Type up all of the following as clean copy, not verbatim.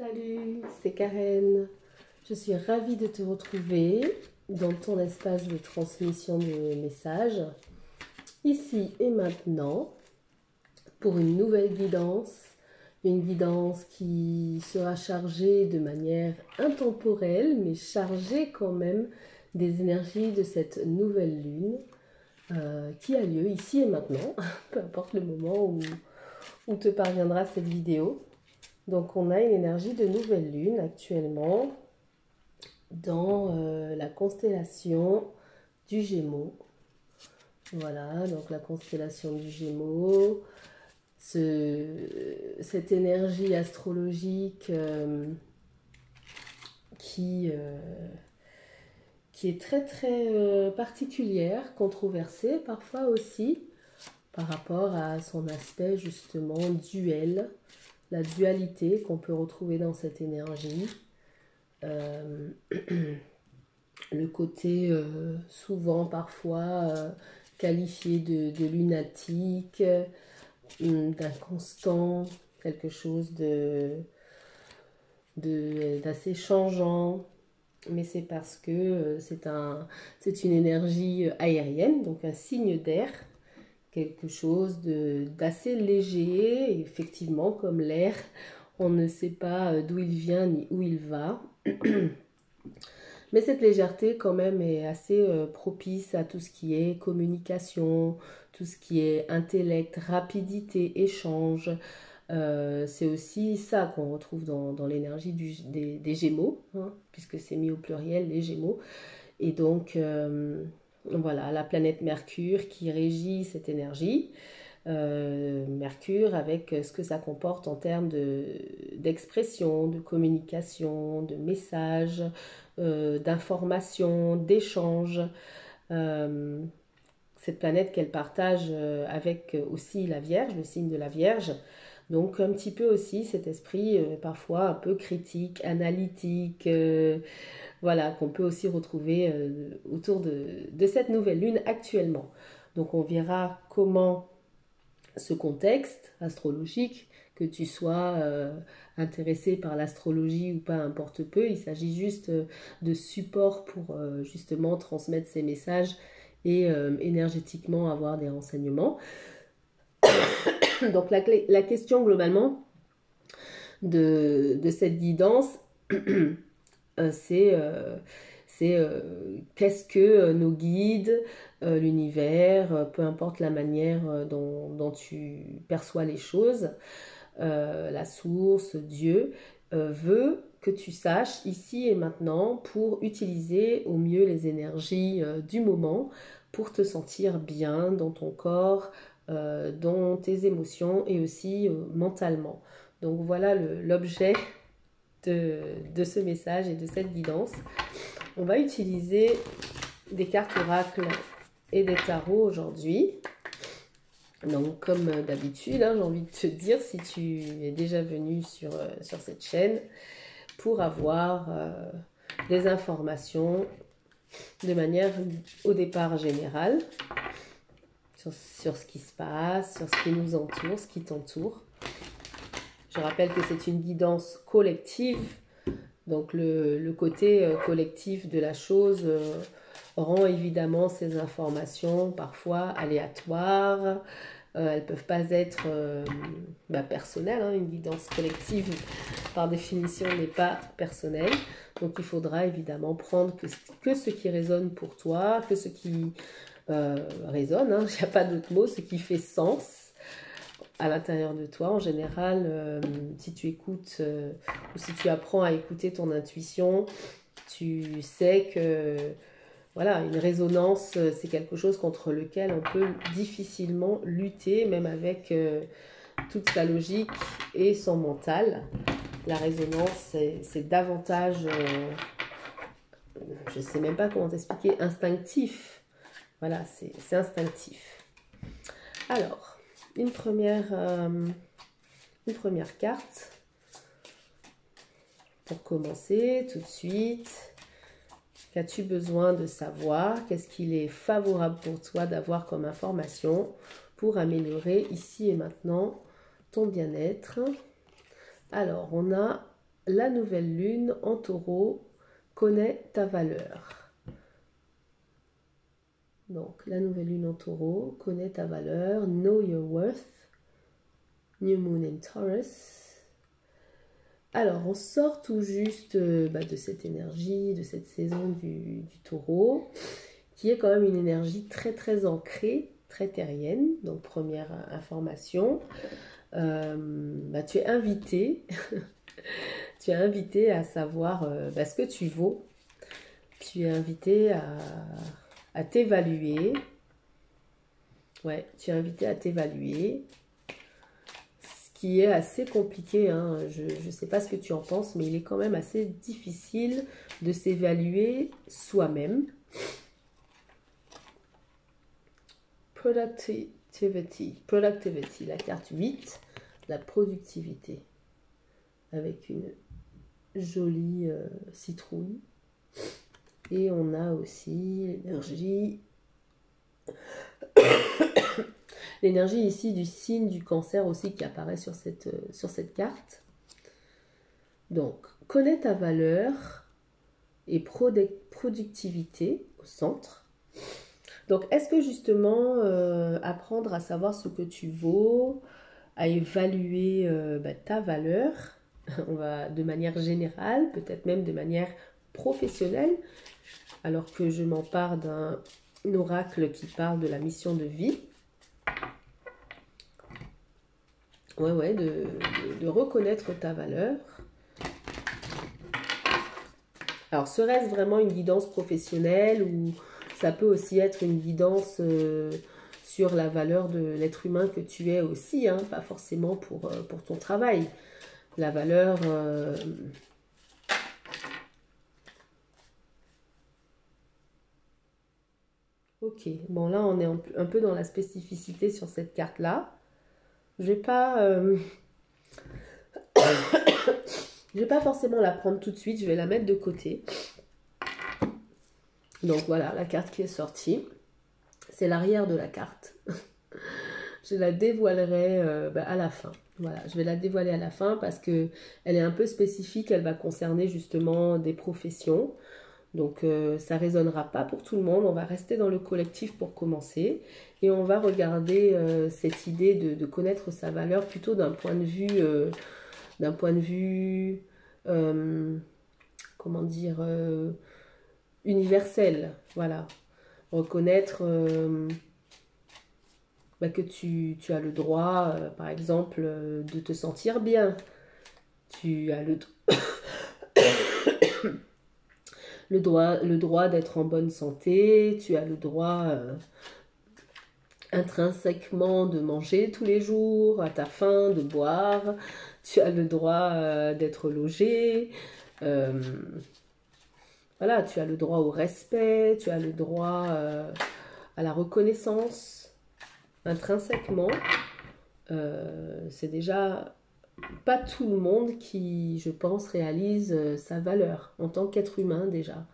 Salut, c'est Karen. Je suis ravie de te retrouver dans ton espace de transmission de messages, ici et maintenant, pour une guidance qui sera chargée de manière intemporelle, mais chargée quand même des énergies de cette nouvelle lune qui a lieu ici et maintenant, peu importe le moment où te parviendra cette vidéo. Donc on a une énergie de nouvelle lune actuellement dans la constellation du Gémeaux. Voilà, donc la constellation du Gémeaux, cette énergie astrologique qui est très très particulière, controversée parfois aussi, par rapport à son aspect justement duel, la dualité qu'on peut retrouver dans cette énergie. Le côté souvent parfois qualifié de lunatique, d'inconstant, quelque chose d'assez changeant, mais c'est parce que c'est une énergie aérienne, donc un signe d'air, quelque chose d'assez léger, effectivement comme l'air, on ne sait pas d'où il vient ni où il va. Mais cette légèreté quand même est assez propice à tout ce qui est communication, tout ce qui est intellect, rapidité, échange. C'est aussi ça qu'on retrouve dans l'énergie des Gémeaux, hein, puisque c'est mis au pluriel, les Gémeaux. Et donc, voilà, la planète Mercure qui régit cette énergie. Mercure avec ce que ça comporte en termes d'expression, de communication, de messages, d'information, d'échange. Cette planète qu'elle partage avec aussi la Vierge, le signe de la Vierge. Donc un petit peu aussi cet esprit parfois un peu critique, analytique, voilà, qu'on peut aussi retrouver autour de cette nouvelle lune actuellement. Donc on verra comment ce contexte astrologique, que tu sois intéressé par l'astrologie ou pas, importe peu, il s'agit juste de support pour justement transmettre ces messages et énergétiquement avoir des renseignements. Donc la question globalement de cette guidance, c'est qu'est-ce que nos guides, l'univers, peu importe la manière dont tu perçois les choses, la source, Dieu, veut que tu saches ici et maintenant pour utiliser au mieux les énergies du moment pour te sentir bien dans ton corps, dans tes émotions et aussi mentalement. Donc voilà l'objet de ce message et de cette guidance. On va utiliser des cartes oracles et des tarots aujourd'hui. Donc comme d'habitude, hein, j'ai envie de te dire, si tu es déjà venu sur cette chaîne, pour avoir des informations de manière au départ générale sur ce qui se passe, sur ce qui nous entoure, ce qui t'entoure. Je rappelle que c'est une guidance collective, donc le côté collectif de la chose rend évidemment ces informations parfois aléatoires. Elles ne peuvent pas être personnelles, hein. Une guidance collective par définition n'est pas personnelle, donc il faudra évidemment prendre que ce qui résonne pour toi, que ce qui résonne, hein, il n'y a pas d'autre mot, ce qui fait sens à l'intérieur de toi. En général, si tu écoutes ou si tu apprends à écouter ton intuition, tu sais que voilà, une résonance, c'est quelque chose contre lequel on peut difficilement lutter, même avec toute sa logique et son mental. La résonance, c'est davantage, je ne sais même pas comment t'expliquer, instinctif. Voilà, c'est instinctif. Alors, une première carte pour commencer tout de suite. Qu'as-tu besoin de savoir? Qu'est-ce qu'il est favorable pour toi d'avoir comme information pour améliorer ici et maintenant ton bien-être? Alors, on a la nouvelle lune en taureau connaît ta valeur. Donc, la nouvelle lune en taureau connaît ta valeur. Know your worth. New moon in Taurus. Alors, on sort tout juste de cette énergie, de cette saison du taureau, qui est quand même une énergie très très ancrée, très terrienne. Donc, première information. Tu es invité, tu es invité à savoir ce que tu vaux. Tu es invité à t'évaluer. Ouais, tu es invité à t'évaluer. Ce qui est assez compliqué, hein. Je ne sais pas ce que tu en penses, mais il est quand même assez difficile de s'évaluer soi-même. Productivity, la carte 8, la productivité, avec une jolie citrouille. Et on a aussi l'énergie l'énergie ici du signe du cancer aussi qui apparaît sur cette carte. Donc, connais ta valeur et productivité au centre. Donc, est-ce que justement, apprendre à savoir ce que tu vaux, à évaluer ta valeur, on va de manière générale, peut-être même de manière professionnelle, alors que je m'empare d'un oracle qui parle de la mission de vie. Ouais, de reconnaître ta valeur. Alors, serait-ce vraiment une guidance professionnelle ou ça peut aussi être une guidance sur la valeur de l'être humain que tu es aussi, hein, pas forcément pour ton travail. La valeur... Ok, bon là on est un peu dans la spécificité sur cette carte-là. Je vais pas... Je vais pas forcément la prendre tout de suite, je vais la mettre de côté. Donc voilà, la carte qui est sortie. C'est l'arrière de la carte. Je la dévoilerai à la fin. Voilà, je vais la dévoiler à la fin parce qu'elle est un peu spécifique. Elle va concerner justement des professions. Donc ça ne résonnera pas pour tout le monde. On va rester dans le collectif pour commencer. Et on va regarder cette idée de connaître sa valeur plutôt d'un point de vue, comment dire, universel. Voilà. Reconnaître que tu as le droit, par exemple, de te sentir bien. Tu as le droit d'être en bonne santé. Tu as le droit intrinsèquement de manger tous les jours, à ta faim, de boire. Tu as le droit d'être logé. Voilà, tu as le droit au respect. Tu as le droit à la reconnaissance. Intrinsèquement, c'est déjà pas tout le monde qui, je pense, réalise sa valeur en tant qu'être humain déjà.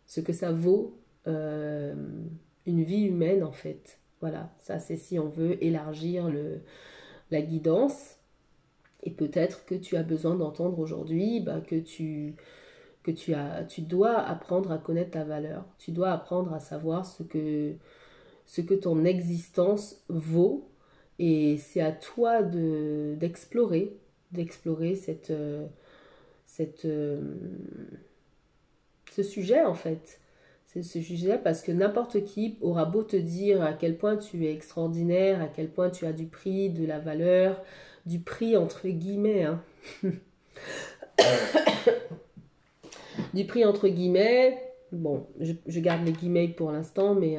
Ce que ça vaut une vie humaine en fait. Voilà, ça c'est si on veut élargir la guidance. Et peut-être que tu as besoin d'entendre aujourd'hui que tu dois apprendre à connaître ta valeur. Tu dois apprendre à savoir ce que ton existence vaut. Et c'est à toi d'explorer ce sujet en fait. C'est ce sujet parce que n'importe qui aura beau te dire à quel point tu es extraordinaire, à quel point tu as du prix, de la valeur, du prix entre guillemets, hein. Du prix entre guillemets, bon, je garde les guillemets pour l'instant, mais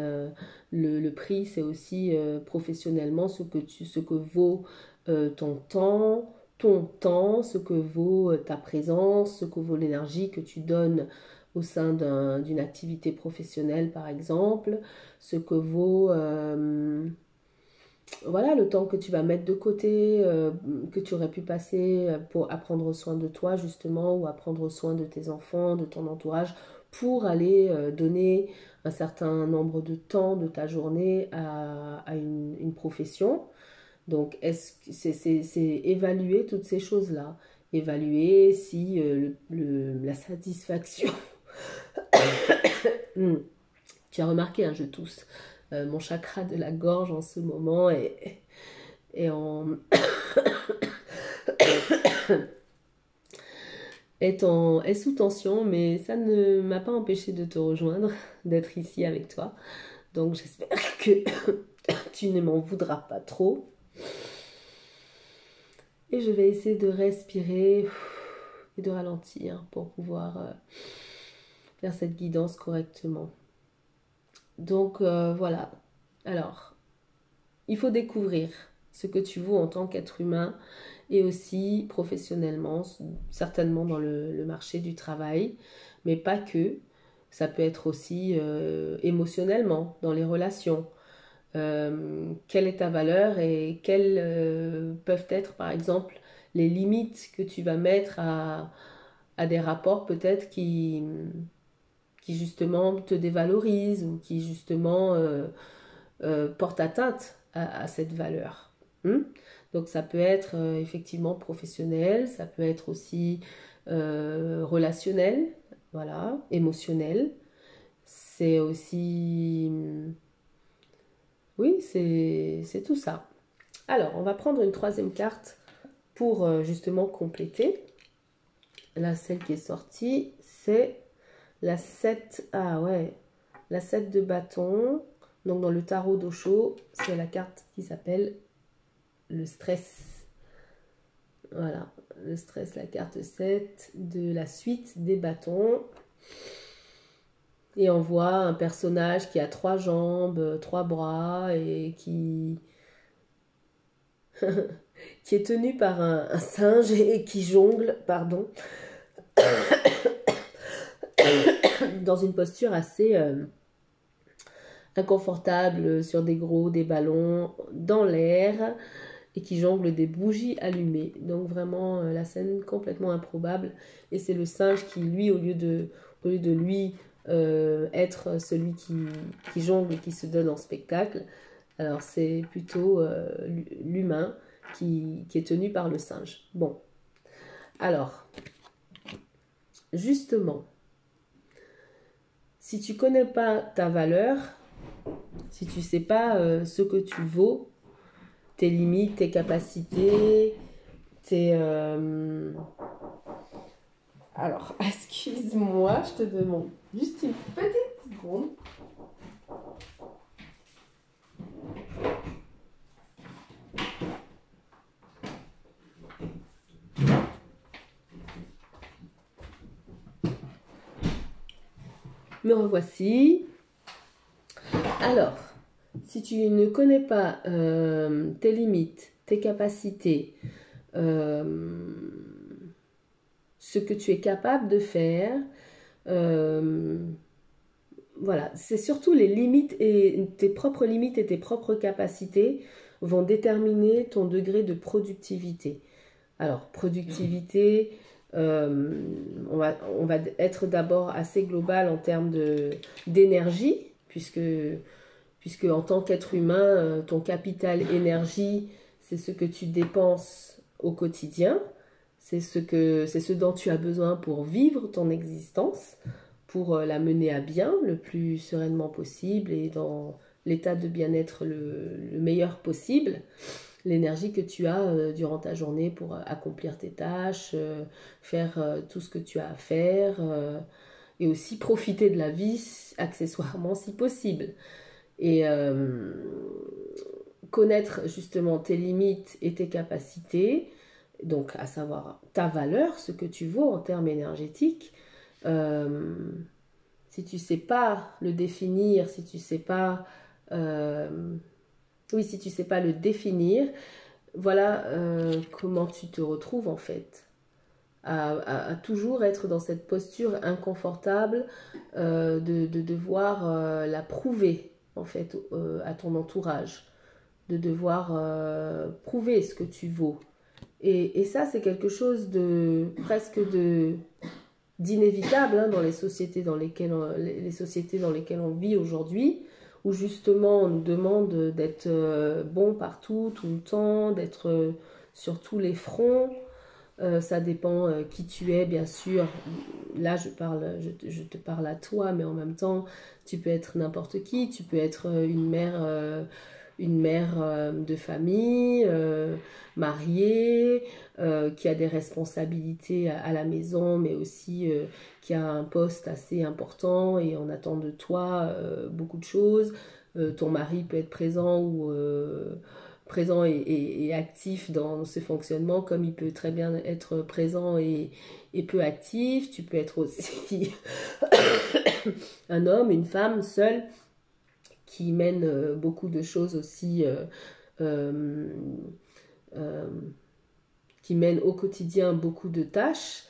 le prix c'est aussi professionnellement ce que vaut ton temps, ce que vaut ta présence, ce que vaut l'énergie que tu donnes au sein d'une activité professionnelle par exemple, ce que vaut voilà, le temps que tu vas mettre de côté, que tu aurais pu passer pour apprendre soin de toi justement, ou à prendre soin de tes enfants, de ton entourage, pour aller donner un certain nombre de temps de ta journée à une profession. Donc, c'est évaluer toutes ces choses-là. évaluer si la satisfaction... Tu as remarqué, hein, je tousse. Mon chakra de la gorge en ce moment est est sous tension, mais ça ne m'a pas empêché de te rejoindre, d'être ici avec toi. Donc j'espère que tu ne m'en voudras pas trop. Et je vais essayer de respirer et de ralentir pour pouvoir faire cette guidance correctement. Donc voilà. Alors, il faut découvrir ce que tu vaux en tant qu'être humain et aussi professionnellement, certainement dans le marché du travail, mais pas que. Ça peut être aussi émotionnellement, dans les relations. Quelle est ta valeur et quelles peuvent être, par exemple, les limites que tu vas mettre à des rapports peut-être qui justement te dévalorisent ou qui justement portent atteinte à cette valeur. Donc ça peut être effectivement professionnel, ça peut être aussi relationnel, voilà, émotionnel. C'est aussi... Oui, c'est tout ça. Alors, on va prendre une troisième carte pour justement compléter. Là, celle qui est sortie, c'est la 7... Ah ouais, la 7 de bâton. Donc, dans le tarot d'Osho, c'est la carte qui s'appelle le stress. Voilà, le stress, la carte 7 de la suite des bâtons. Et on voit un personnage qui a 3 jambes, 3 bras et qui est tenu par un singe et qui jongle, pardon, dans une posture assez inconfortable sur des ballons dans l'air et qui jongle des bougies allumées. Donc vraiment la scène complètement improbable. Et c'est le singe qui, lui, au lieu de lui être celui qui jongle et qui se donne en spectacle, alors c'est plutôt l'humain qui est tenu par le singe. Bon, alors, justement, si tu connais pas ta valeur, si tu sais pas ce que tu vaux, tes limites, tes capacités, tes... Alors, excuse-moi, je te demande juste une petite seconde. Me revoici. Alors, si tu ne connais pas tes limites, tes capacités, ce que tu es capable de faire, voilà, c'est surtout les limites et tes propres limites et tes propres capacités vont déterminer ton degré de productivité. Alors, productivité, on va être d'abord assez global en termes d'énergie, puisque en tant qu'être humain, ton capital énergie, c'est ce que tu dépenses au quotidien, c'est ce dont tu as besoin pour vivre ton existence, pour la mener à bien le plus sereinement possible et dans l'état de bien-être le meilleur possible. L'énergie que tu as durant ta journée pour accomplir tes tâches, faire tout ce que tu as à faire et aussi profiter de la vie accessoirement si possible. Et connaître justement tes limites et tes capacités, donc à savoir ta valeur, ce que tu vaux en termes énergétiques. Si tu sais pas le définir, si tu sais pas si tu sais pas le définir, voilà comment tu te retrouves en fait à toujours être dans cette posture inconfortable de devoir la prouver en fait à ton entourage, de devoir prouver ce que tu vaux. Et ça, c'est quelque chose de presque d'inévitable dans les sociétés dans lesquelles on vit aujourd'hui, où justement on nous demande d'être bon partout, tout le temps, d'être sur tous les fronts. Ça dépend qui tu es, bien sûr. Là, je te parle à toi, mais en même temps, tu peux être n'importe qui. Tu peux être une mère de famille, mariée, qui a des responsabilités à la maison, mais aussi qui a un poste assez important et on attend de toi beaucoup de choses. Ton mari peut être présent et actif dans ce fonctionnement, comme il peut très bien être présent et peu actif. Tu peux être aussi un homme, une femme seule qui mène beaucoup de choses aussi, euh, euh, qui mène au quotidien beaucoup de tâches.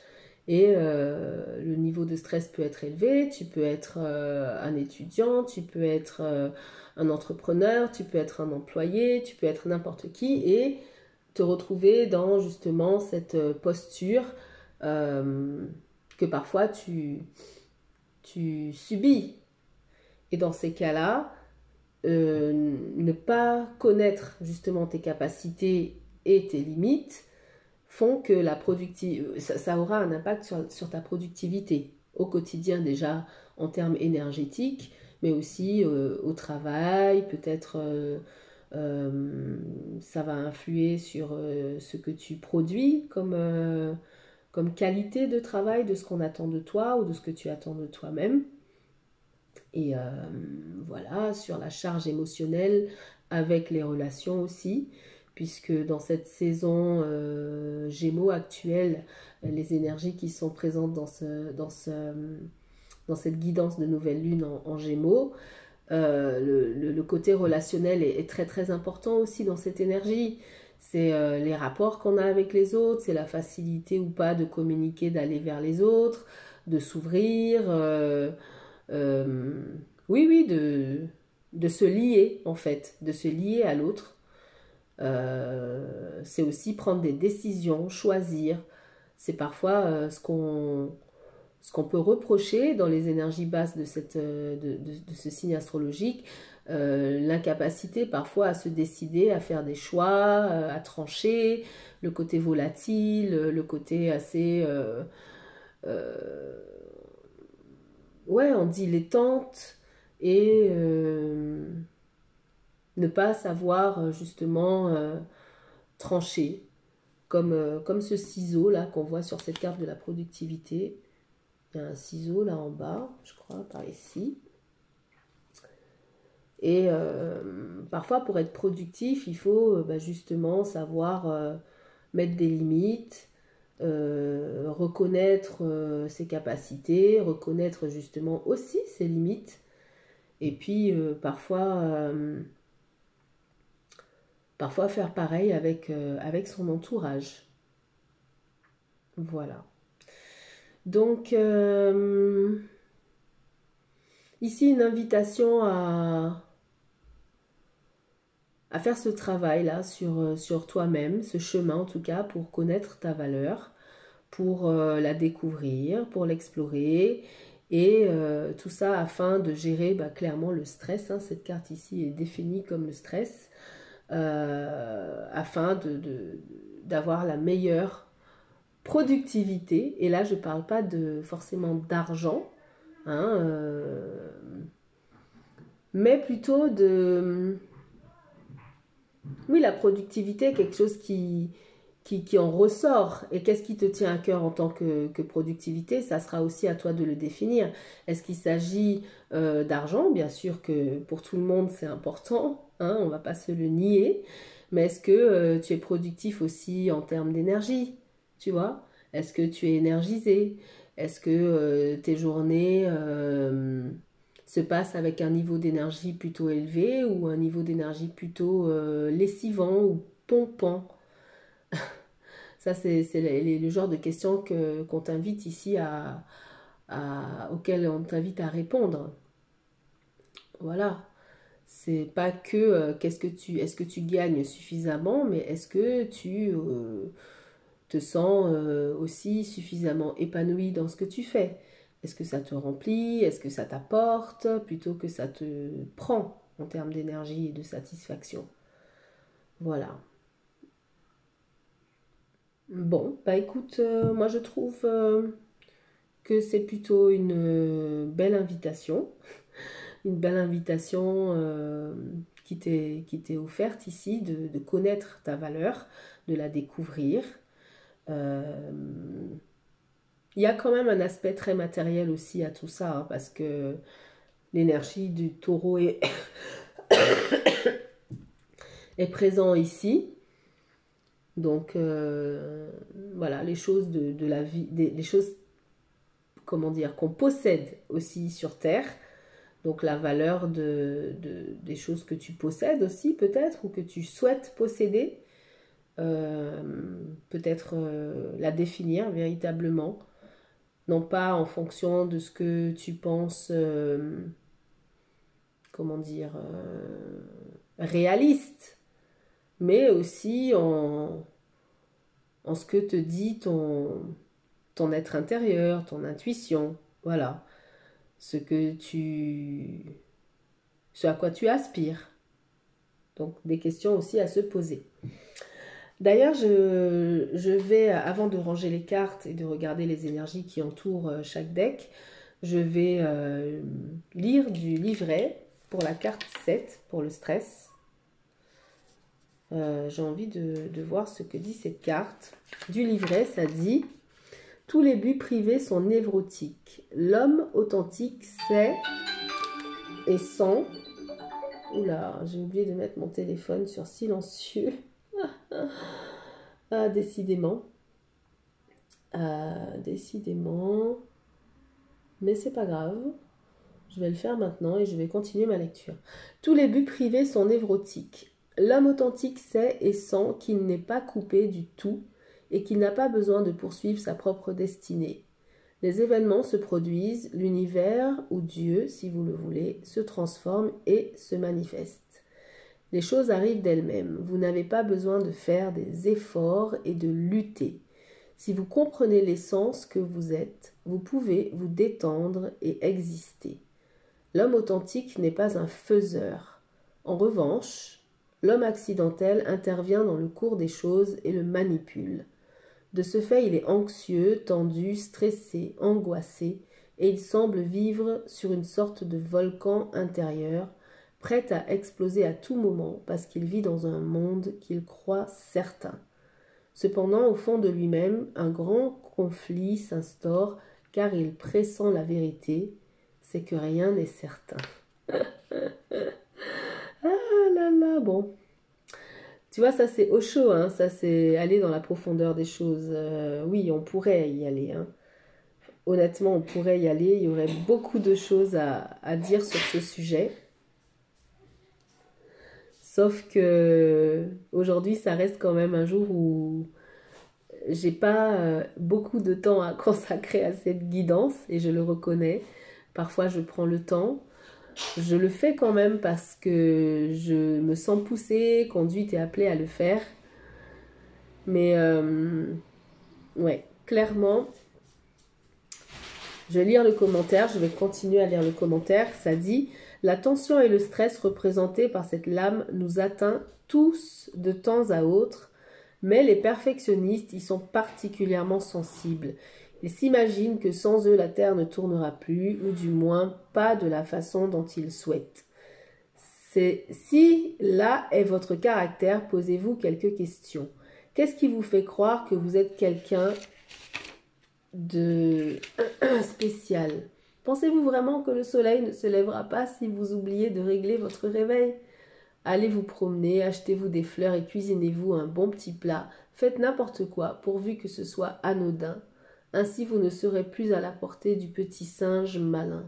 Et le niveau de stress peut être élevé, tu peux être un étudiant, tu peux être un entrepreneur, tu peux être un employé, tu peux être n'importe qui et te retrouver dans justement cette posture euh, que parfois tu subis. Et dans ces cas-là, ne pas connaître justement tes capacités et tes limites font que ça aura un impact sur ta productivité au quotidien déjà en termes énergétiques, mais aussi au travail, peut-être ça va influer sur ce que tu produis comme qualité de travail, de ce qu'on attend de toi ou de ce que tu attends de toi-même. Et voilà, sur la charge émotionnelle avec les relations aussi, puisque dans cette saison Gémeaux actuelle, les énergies qui sont présentes dans cette guidance de nouvelle lune en Gémeaux, le côté relationnel est très très important aussi dans cette énergie. C'est les rapports qu'on a avec les autres, c'est la facilité ou pas de communiquer, d'aller vers les autres, de s'ouvrir. Euh, oui, oui, de se lier en fait, de se lier à l'autre. C'est aussi prendre des décisions, choisir. C'est parfois ce qu'on peut reprocher dans les énergies basses de ce signe astrologique, l'incapacité parfois à se décider, à faire des choix, à trancher, le côté volatile, le côté assez euh, ouais, en dilettante et ne pas savoir justement trancher, comme ce ciseau là qu'on voit sur cette carte de la productivité. Il y a un ciseau là en bas, je crois, par ici. Et parfois, pour être productif, il faut justement savoir mettre des limites, reconnaître ses capacités, reconnaître justement aussi ses limites. Et puis parfois faire pareil avec son entourage. Voilà. Donc, ici, une invitation à faire ce travail-là sur toi-même, ce chemin en tout cas, pour connaître ta valeur, pour la découvrir, pour l'explorer, et tout ça afin de gérer clairement le stress. Hein. Cette carte ici est définie comme le stress, afin d'avoir la meilleure productivité. Et là, je ne parle pas forcément d'argent, hein, mais plutôt oui, la productivité est quelque chose qui en ressort. Et qu'est-ce qui te tient à cœur en tant que productivité? Ça sera aussi à toi de le définir. Est-ce qu'il s'agit d'argent? Bien sûr que pour tout le monde, c'est important, hein, on ne va pas se le nier. Mais est-ce que tu es productif aussi en termes d'énergie? Tu vois? Est-ce que tu es énergisé? Est-ce que tes journées se passent avec un niveau d'énergie plutôt élevé ou un niveau d'énergie plutôt lessivant ou pompant? Ça, c'est le genre de questions qu'on t'invite ici auxquelles on t'invite à répondre. Voilà. C'est pas que est-ce que tu gagnes suffisamment, mais est-ce que tu te sens aussi suffisamment épanoui dans ce que tu fais? Est-ce que ça te remplit? Est-ce que ça t'apporte plutôt que ça te prend en termes d'énergie et de satisfaction? Voilà. Bon, bah écoute, moi je trouve que c'est plutôt une belle invitation. Une belle invitation qui t'est offerte ici de connaître ta valeur, de la découvrir. Euh, il y a quand même un aspect très matériel aussi à tout ça, hein, parce que l'énergie du taureau est présent ici. Donc voilà, les choses de la vie, les choses, comment dire, qu'on possède aussi sur Terre. Donc la valeur des choses que tu possèdes aussi peut-être, ou que tu souhaites posséder. euh, Peut-être la définir véritablement, non pas en fonction de ce que tu penses, comment dire, réaliste, mais aussi en ce que te dit ton être intérieur, ton intuition, voilà, ce à quoi tu aspires. Donc des questions aussi à se poser. D'ailleurs, je vais, avant de ranger les cartes et de regarder les énergies qui entourent chaque deck, je vais lire du livret pour la carte 7, pour le stress. J'ai envie de voir ce que dit cette carte. Du livret, ça dit: tous les buts privés sont névrotiques. L'homme authentique sait et sent. Oula, j'ai oublié de mettre mon téléphone sur silencieux. Ah, décidément. Décidément. Mais c'est pas grave. Je vais le faire maintenant et je vais continuer ma lecture. Tous les buts privés sont névrotiques. L'homme authentique sait et sent qu'il n'est pas coupé du tout et qu'il n'a pas besoin de poursuivre sa propre destinée. Les événements se produisent, l'univers ou Dieu, si vous le voulez, se transforme et se manifeste. Les choses arrivent d'elles-mêmes. Vous n'avez pas besoin de faire des efforts et de lutter. Si vous comprenez l'essence que vous êtes, vous pouvez vous détendre et exister. L'homme authentique n'est pas un faiseur. En revanche, l'homme accidentel intervient dans le cours des choses et le manipule. De ce fait, il est anxieux, tendu, stressé, angoissé, et il semble vivre sur une sorte de volcan intérieur, prêt à exploser à tout moment parce qu'il vit dans un monde qu'il croit certain. Cependant, au fond de lui-même, un grand conflit s'instaure car il pressent la vérité, c'est que rien n'est certain. Ah là là, bon. Tu vois, ça c'est au chaud, hein, ça c'est aller dans la profondeur des choses. Oui, on pourrait y aller, hein. Honnêtement, on pourrait y aller. Il y aurait beaucoup de choses à dire sur ce sujet. Sauf que aujourd'hui, ça reste quand même un jour où j'ai pas beaucoup de temps à consacrer à cette guidance et je le reconnais. Parfois, je prends le temps. Je le fais quand même parce que je me sens poussée, conduite et appelée à le faire. Mais ouais, clairement, je vais lire le commentaire, je vais continuer à lire le commentaire. Ça dit: la tension et le stress représentés par cette lame nous atteint tous de temps à autre, mais les perfectionnistes y sont particulièrement sensibles. Ils s'imaginent que sans eux la Terre ne tournera plus, ou du moins pas de la façon dont ils souhaitent. Si là est votre caractère, posez-vous quelques questions. Qu'est-ce qui vous fait croire que vous êtes quelqu'un de spécial? Pensez-vous vraiment que le soleil ne se lèvera pas si vous oubliez de régler votre réveil? Allez vous promener, achetez-vous des fleurs et cuisinez-vous un bon petit plat. Faites n'importe quoi, pourvu que ce soit anodin. Ainsi vous ne serez plus à la portée du petit singe malin.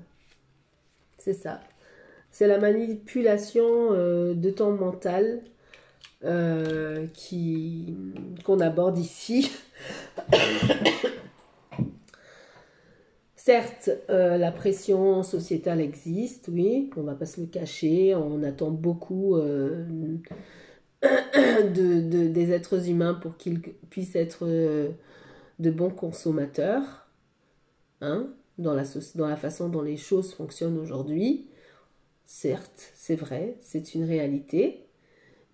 C'est ça. C'est la manipulation de ton mental qu'on aborde ici. Certes, la pression sociétale existe, oui, on ne va pas se le cacher, on attend beaucoup des êtres humains pour qu'ils puissent être de bons consommateurs, hein, dans la façon dont les choses fonctionnent aujourd'hui. Certes, c'est vrai, c'est une réalité,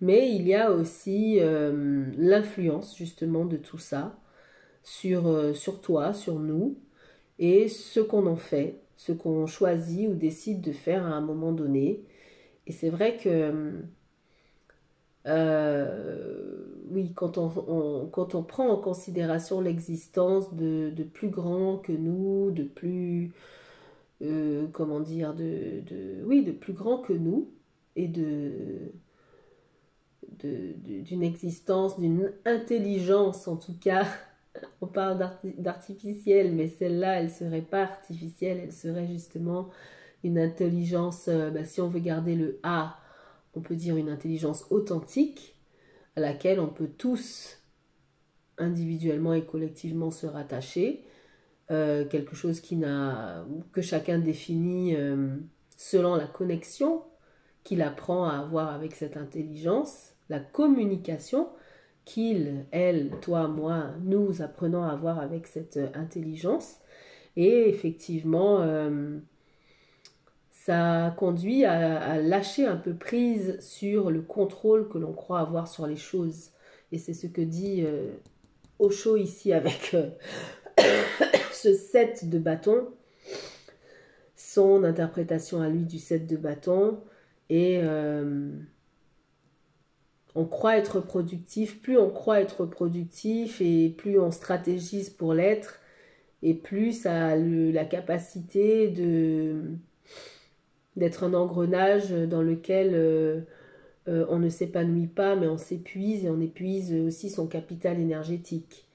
mais il y a aussi l'influence justement de tout ça sur toi, sur nous, et ce qu'on en fait, ce qu'on choisit ou décide de faire à un moment donné. Et c'est vrai que oui, quand on prend en considération l'existence de plus grands que nous, de plus, comment dire, oui, de plus grands que nous, et d'une existence, d'une intelligence en tout cas, on parle d'artificielle, mais celle-là, elle ne serait pas artificielle, elle serait justement une intelligence, si on veut garder le A, on peut dire une intelligence authentique, à laquelle on peut tous, individuellement et collectivement, se rattacher. Quelque chose que chacun définit selon la connexion qu'il apprend à avoir avec cette intelligence, la communication qu'il, elle, toi, moi, nous apprenons à avoir avec cette intelligence. Et effectivement, ça conduit à lâcher un peu prise sur le contrôle que l'on croit avoir sur les choses. Et c'est ce que dit Osho ici avec ce 7 de bâton, son interprétation à lui du 7 de bâton. Et on croit être productif, plus on croit être productif et plus on stratégise pour l'être, et plus ça a la capacité d'être un engrenage dans lequel on ne s'épanouit pas, mais on s'épuise, et on épuise aussi son capital énergétique.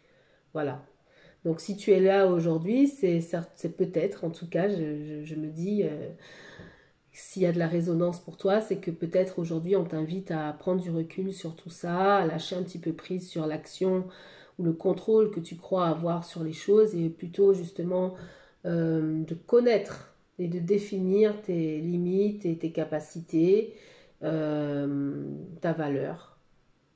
Voilà. Donc si tu es là aujourd'hui, c'est peut-être, en tout cas, je me dis, s'il y a de la résonance pour toi, c'est que peut-être aujourd'hui on t'invite à prendre du recul sur tout ça, à lâcher un petit peu prise sur l'action ou le contrôle que tu crois avoir sur les choses, et plutôt justement de connaître et de définir tes limites et tes capacités, ta valeur,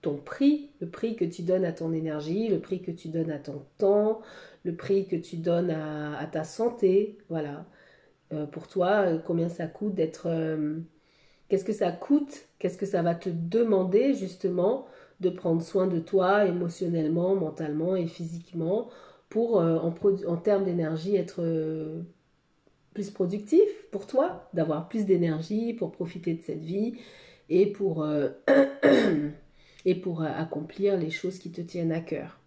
ton prix, le prix que tu donnes à ton énergie, le prix que tu donnes à ton temps, le prix que tu donnes à ta santé, voilà. Pour toi, combien ça coûte d'être... qu'est-ce que ça coûte? Qu'est-ce que ça va te demander justement de prendre soin de toi émotionnellement, mentalement et physiquement pour, en termes d'énergie, être plus productif pour toi, d'avoir plus d'énergie pour profiter de cette vie et pour, et pour accomplir les choses qui te tiennent à cœur.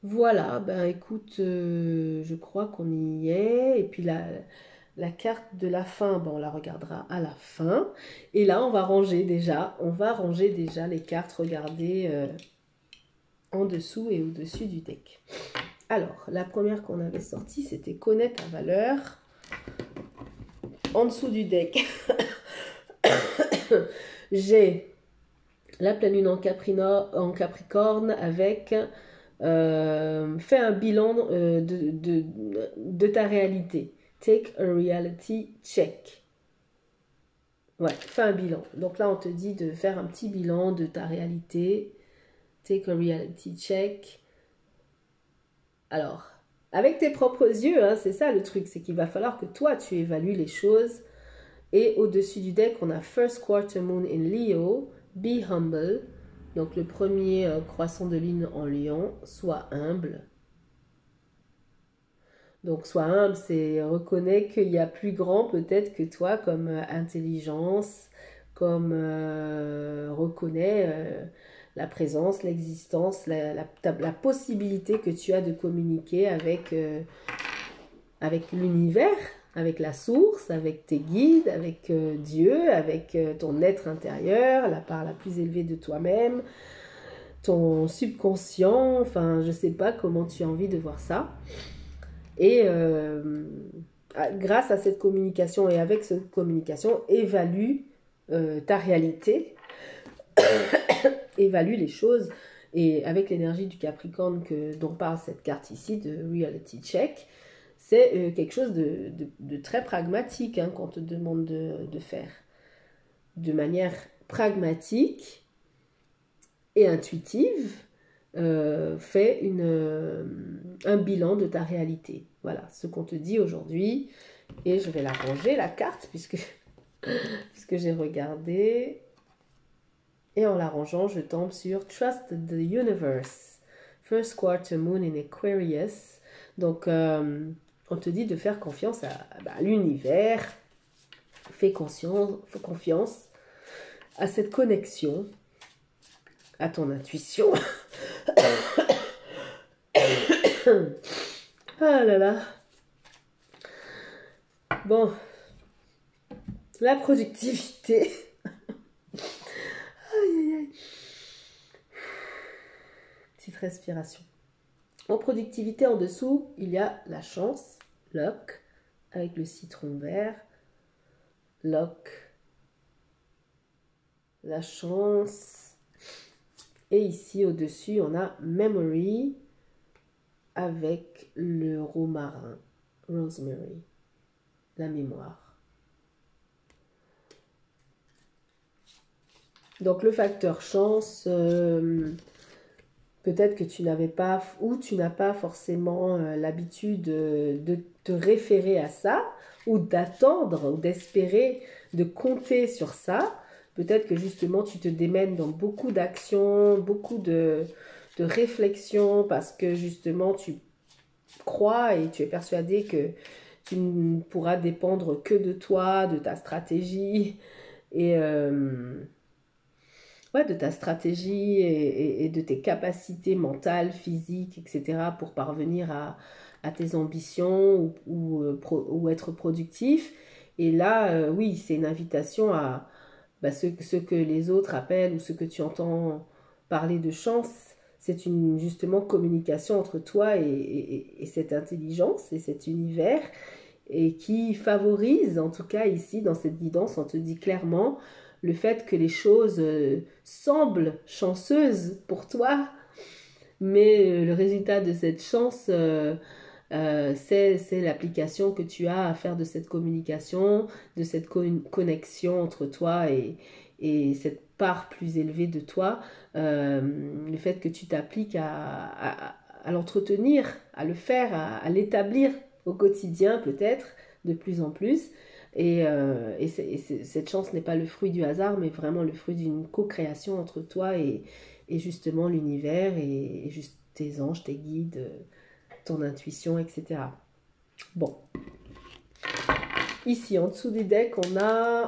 Voilà, ben écoute, je crois qu'on y est. Et puis la carte de la fin, ben, on la regardera à la fin. Et là, on va ranger déjà les cartes, regardez en dessous et au-dessus du deck. Alors, la première qu'on avait sortie, c'était connaître ta valeur. En dessous du deck, j'ai la pleine lune en Capricorne avec fais un bilan de ta réalité. Take a reality check. Ouais, fais un bilan. Donc là, on te dit de faire un petit bilan de ta réalité. Take a reality check. Alors, avec tes propres yeux, hein, c'est ça le truc, c'est qu'il va falloir que toi, tu évalues les choses. Et au-dessus du deck, on a First Quarter Moon in Leo, Be Humble. Donc le premier croissant de lune en lion, sois humble. Donc sois humble, c'est reconnais qu'il y a plus grand peut-être que toi comme intelligence, comme reconnais la présence, l'existence, la possibilité que tu as de communiquer avec l'univers, avec la source, avec tes guides, avec Dieu, avec ton être intérieur, la part la plus élevée de toi-même, ton subconscient, enfin je sais pas comment tu as envie de voir ça. Et grâce à cette communication et avec cette communication, évalue ta réalité, évalue les choses. Et avec l'énergie du Capricorne dont parle cette carte ici, de Reality Check, c'est quelque chose de très pragmatique hein, qu'on te demande de faire. De manière pragmatique et intuitive, fais un bilan de ta réalité. Voilà ce qu'on te dit aujourd'hui. Et je vais la ranger, la carte, puisque j'ai regardé. Et en l'arrangeant, je tombe sur Trust the Universe. First quarter moon in Aquarius. Donc, on te dit de faire confiance à l'univers. Fais confiance à cette connexion, à ton intuition. Ah là là. Bon. La productivité. Aïe aïe aïe. Petite respiration. En productivité, en dessous, il y a la chance, luck, avec le citron vert. Luck, la chance. Et ici, au-dessus, on a memory avec le romarin, rosemary, la mémoire. Donc, le facteur chance... peut-être que tu n'avais pas, ou tu n'as pas forcément l'habitude de te référer à ça, ou d'attendre, ou d'espérer, de compter sur ça. Peut-être que justement tu te démènes dans beaucoup d'actions, beaucoup de réflexions, parce que justement tu crois et tu es persuadé que tu ne pourras dépendre que de toi, de ta stratégie, et ouais, de ta stratégie et de tes capacités mentales, physiques, etc. pour parvenir à tes ambitions ou être productif. Et là, oui, c'est une invitation à ce que les autres appellent ou ce que tu entends parler de chance. C'est une justement communication entre toi et cette intelligence et cet univers et qui favorise, en tout cas ici dans cette guidance, on te dit clairement le fait que les choses semblent chanceuses pour toi, mais le résultat de cette chance, c'est l'application que tu as à faire de cette communication, de cette connexion entre toi et cette part plus élevée de toi, le fait que tu t'appliques à l'entretenir, à le faire, à l'établir au quotidien peut-être, de plus en plus. Et cette chance n'est pas le fruit du hasard, mais vraiment le fruit d'une co-création entre toi et justement l'univers et juste tes anges, tes guides, ton intuition, etc. Bon. Ici, en dessous du deck, on a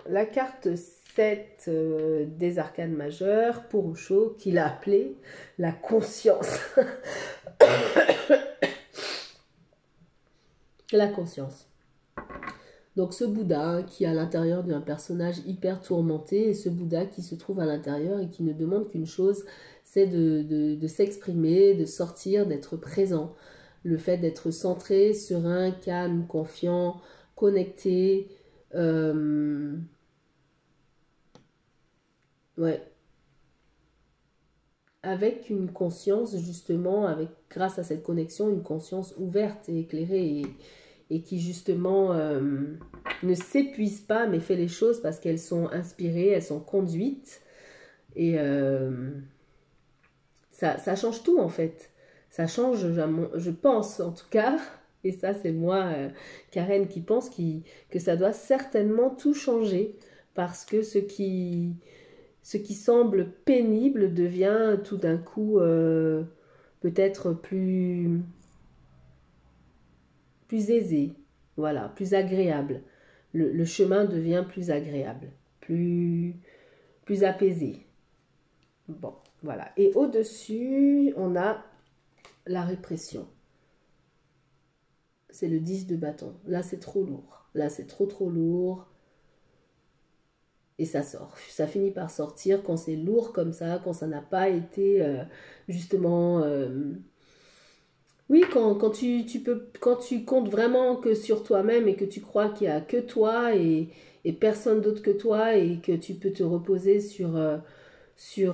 la carte 7 des arcanes majeures pour Osho, qu'il a appelé la conscience. La conscience. Donc ce Bouddha qui est à l'intérieur d'un personnage hyper tourmenté et ce Bouddha qui se trouve à l'intérieur et qui ne demande qu'une chose, c'est de s'exprimer, de sortir, d'être présent. Le fait d'être centré, serein, calme, confiant, connecté. Ouais. Avec une conscience justement, grâce à cette connexion, une conscience ouverte et éclairée et qui justement ne s'épuise pas mais fait les choses parce qu'elles sont inspirées, elles sont conduites et ça change tout en fait. Ça change, je pense en tout cas, et ça c'est moi, Karen, qui pense que ça doit certainement tout changer parce que ce qui semble pénible devient tout d'un coup peut-être plus aisé, voilà, plus agréable. Le chemin devient plus agréable, plus apaisé. Bon, voilà. Et au-dessus, on a la répression. C'est le 10 de bâton. Là, c'est trop lourd. Là, c'est trop lourd. Et ça sort. Ça finit par sortir quand c'est lourd comme ça, quand ça n'a pas été justement... oui, quand tu comptes vraiment que sur toi-même et que tu crois qu'il n'y a que toi et personne d'autre que toi et que tu peux te reposer sur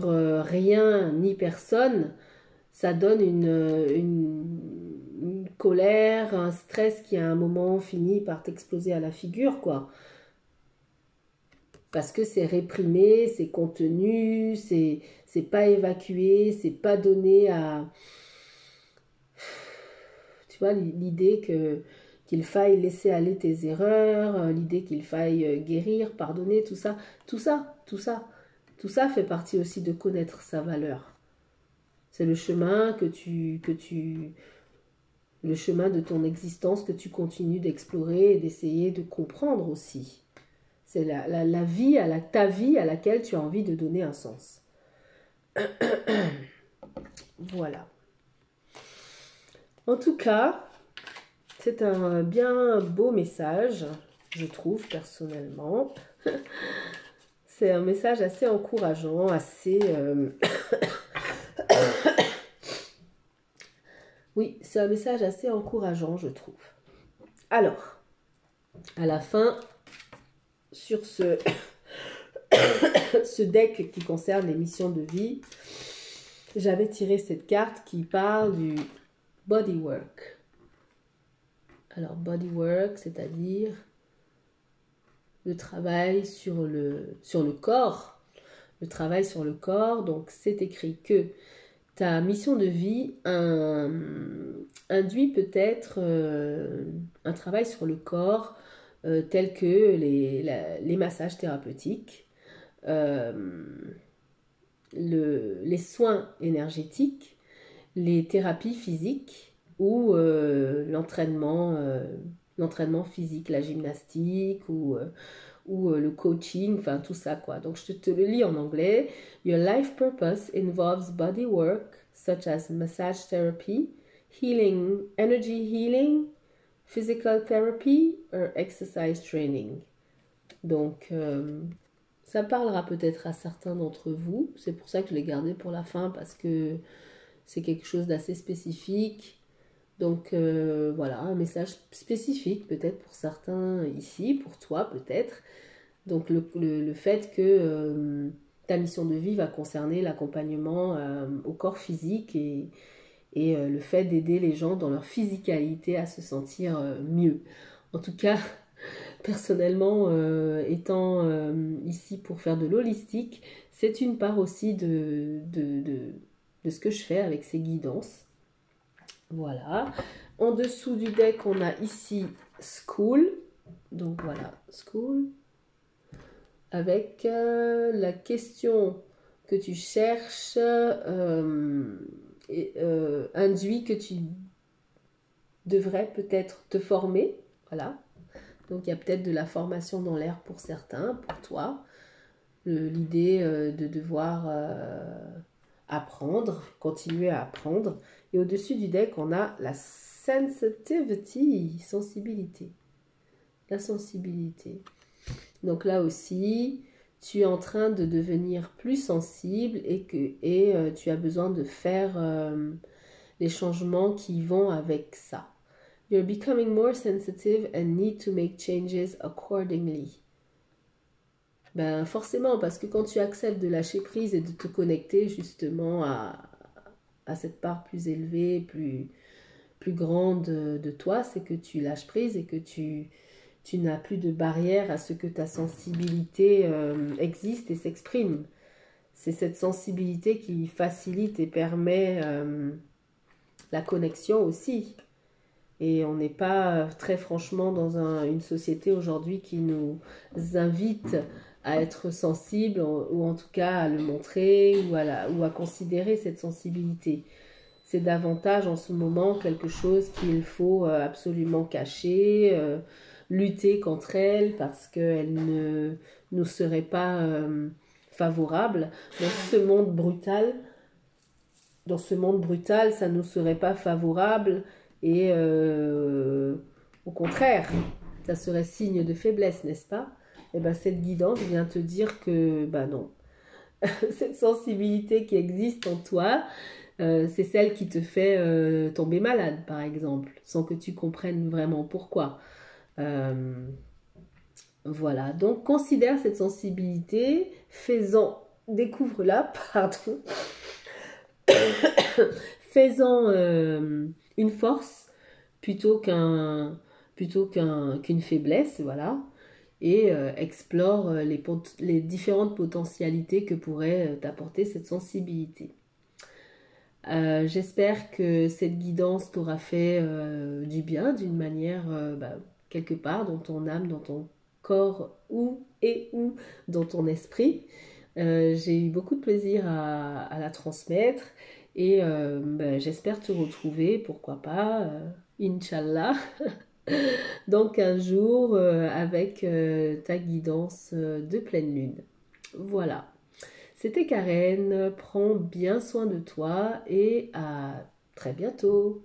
rien ni personne, ça donne une colère, un stress qui à un moment finit par t'exploser à la figure, quoi. Parce que c'est réprimé, c'est contenu, c'est pas évacué, c'est pas donné à... Tu vois, l'idée qu'il faille laisser aller tes erreurs, l'idée qu'il faille guérir, pardonner, tout ça, Tout ça fait partie aussi de connaître sa valeur. C'est le chemin le chemin de ton existence que tu continues d'explorer et d'essayer de comprendre aussi. C'est la vie, ta vie à laquelle tu as envie de donner un sens. Voilà. En tout cas, c'est un bien beau message, je trouve personnellement. C'est un message assez encourageant, assez... Oui, c'est un message assez encourageant, je trouve. Alors, à la fin, sur ce deck qui concerne les missions de vie, j'avais tiré cette carte qui parle du bodywork. Alors, bodywork, c'est-à-dire le travail sur le corps. Le travail sur le corps, donc c'est écrit que ta mission de vie induit peut-être un travail sur le corps tel que les massages thérapeutiques, les soins énergétiques, les thérapies physiques ou l'entraînement physique, la gymnastique ou le coaching, enfin tout ça quoi. Donc je te le lis en anglais. Your life purpose involves body work such as massage therapy, energy healing, physical therapy or exercise training. Donc ça parlera peut-être à certains d'entre vous. C'est pour ça que je l'ai gardé pour la fin parce que c'est quelque chose d'assez spécifique. Donc voilà, un message spécifique peut-être pour certains ici, pour toi peut-être. Donc le fait que ta mission de vie va concerner l'accompagnement au corps physique et le fait d'aider les gens dans leur physicalité à se sentir mieux. En tout cas, personnellement, étant ici pour faire de l'holistique, c'est une part aussi de ce que je fais avec ces guidances. Voilà. En dessous du deck, on a ici School. Donc voilà, School. Avec la question que tu cherches induit que tu devrais peut-être te former. Voilà. Donc il y a peut-être de la formation dans l'air pour certains, pour toi. L'idée de devoir apprendre, continuer à apprendre. Et au-dessus du deck, on a la sensitivity, sensibilité. La sensibilité. Donc là aussi, tu es en train de devenir plus sensible et tu as besoin de faire les changements qui vont avec ça. You're becoming more sensitive and need to make changes accordingly. Ben forcément, parce que quand tu acceptes de lâcher prise et de te connecter justement à cette part plus élevée, plus grande de toi, c'est que tu lâches prise et que tu n'as plus de barrière à ce que ta sensibilité existe et s'exprime. C'est cette sensibilité qui facilite et permet la connexion aussi. Et on n'est pas très franchement dans une société aujourd'hui qui nous invite à être sensible ou en tout cas à le montrer ou à considérer cette sensibilité. C'est davantage en ce moment quelque chose qu'il faut absolument cacher, lutter contre elle parce qu'elle ne nous serait pas favorable. Dans ce monde brutal, ça ne nous serait pas favorable et au contraire, ça serait signe de faiblesse, n'est-ce pas? Et bien cette guidance vient te dire que non, cette sensibilité qui existe en toi, c'est celle qui te fait tomber malade, par exemple, sans que tu comprennes vraiment pourquoi. Voilà, donc considère cette sensibilité, découvre-la, pardon, fais-en une force plutôt qu'une faiblesse, voilà, et explore les différentes potentialités que pourrait t'apporter cette sensibilité. J'espère que cette guidance t'aura fait du bien d'une manière quelque part dans ton âme, dans ton corps ou dans ton esprit. J'ai eu beaucoup de plaisir à la transmettre et ben, j'espère te retrouver, pourquoi pas, Inch'Allah, dans 15 jours avec ta guidance de pleine lune. Voilà, c'était Karen, prends bien soin de toi et à très bientôt.